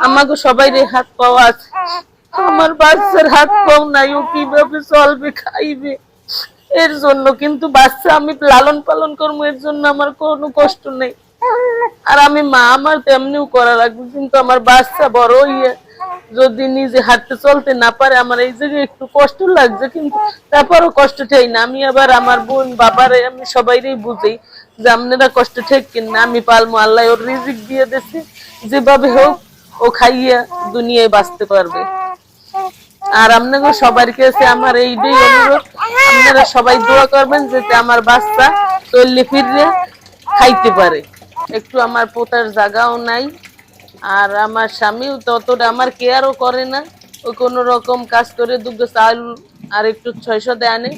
আমাকে সবাই হাত পাওয়া আছে, আমার বাচ্চার হাত পাও নাই, ও কিভাবে চলবে খাইবে এর জন্য। কিন্তু বাচ্চা আমি লালন পালন করবো, এর জন্য আমার কোনো কষ্ট নেই। আর আমি মা, আমার তেমনিও করা লাগবে, কিন্তু আমার বাচ্চা বড় হইয়া যদি নিজে হাঁটতে চলতে না পারে, আমার এই জায়গায় একটু কষ্ট লাগছে, কিন্তু তারপরও কষ্ট ঠেই না। আমি আবার আমার বোন বাবারে আমি সবাইরেই বুঝি যে আপনারা কষ্ট ঠেক কিনা, আমি পালমো, আল্লাহ ওর রিজিক দিয়ে দিছে, যেভাবে হোক ও খাইয়া দুনিয়ায় বাঁচতে পারবে। আর আপনাদের সবার কাছে আমার এইটাই অনুরোধ, আপনারা সবাই দোয়া করবেন যাতে আমার বাচ্চা চললে ফিরলে খাইতে পারে। একটু আমার পোতার জায়গাও নাই, আর আমার স্বামীও ততটা আমার কেয়ারও করে না, ও কোনো রকম কাজ করে দুগ্ধ চাল আর একটু 600 দেয় আনে।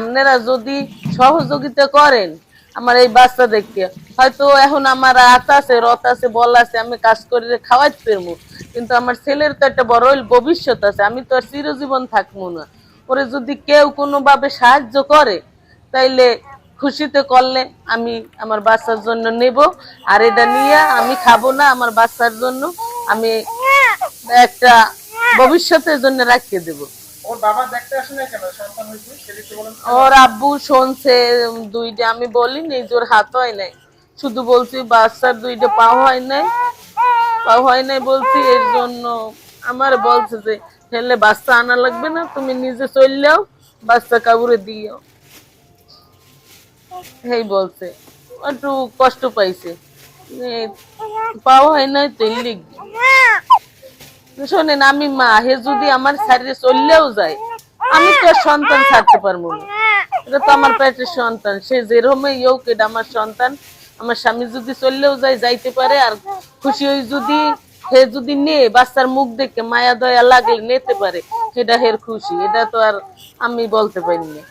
আপনারা যদি সহযোগিতা করেন আমার এই বাচ্চা দেখতে, হয়তো এখন আমার হাত আছে, রথ আছে, বল আছে, আমি কাজ করে খাওয়াইতে পারবো, কিন্তু আমার ছেলের তো একটা বড় ভবিষ্যৎ আছে, আমি তো আর চিরজীবন থাকবো না। ওরে যদি কেউ কোনোভাবে সাহায্য করে তাইলে খুশিতে করলে আমি আমার বাচ্চার জন্য নেব, আর এটা নিয়ে আমি খাবো না, আমার বাচ্চার জন্য আমি একটা ভবিষ্যতের জন্য রাখিয়ে দেব। ওর আব্বু শুনছে দুইটা, আমি বলিনি জোর হাত হয় নাই, শুধু বলছি বাচ্চার দুইটা পা হয় নাই, পা হয় নাই বলছি, এর জন্য আমার বলছে যে হেলে বাচ্চা আনা লাগবে না, তুমি নিজে চললেও বাচ্চা কাউরে দিও, এই বলছে। একটু কষ্ট পাইছে, পাওয়া হয় নাই তো লিখবে। শোনেন, আমি মা, হে যদি আমার শরীরে চললেও যায়, আমি তো সন্তান ছাড়তে পারবো না, এটা তো আমার পেটের সন্তান, সে যেরকমই হোক এটা আমার সন্তান। আমার স্বামী যদি চললেও যায়, যাইতে পারে, আর খুশি হই যদি হে যদি নে বাচ্চার মুখ দেখে মায়া দয়া লাগলে নিতে পারে, সেটা হের খুশি, এটা তো আর আমি বলতে পারি না।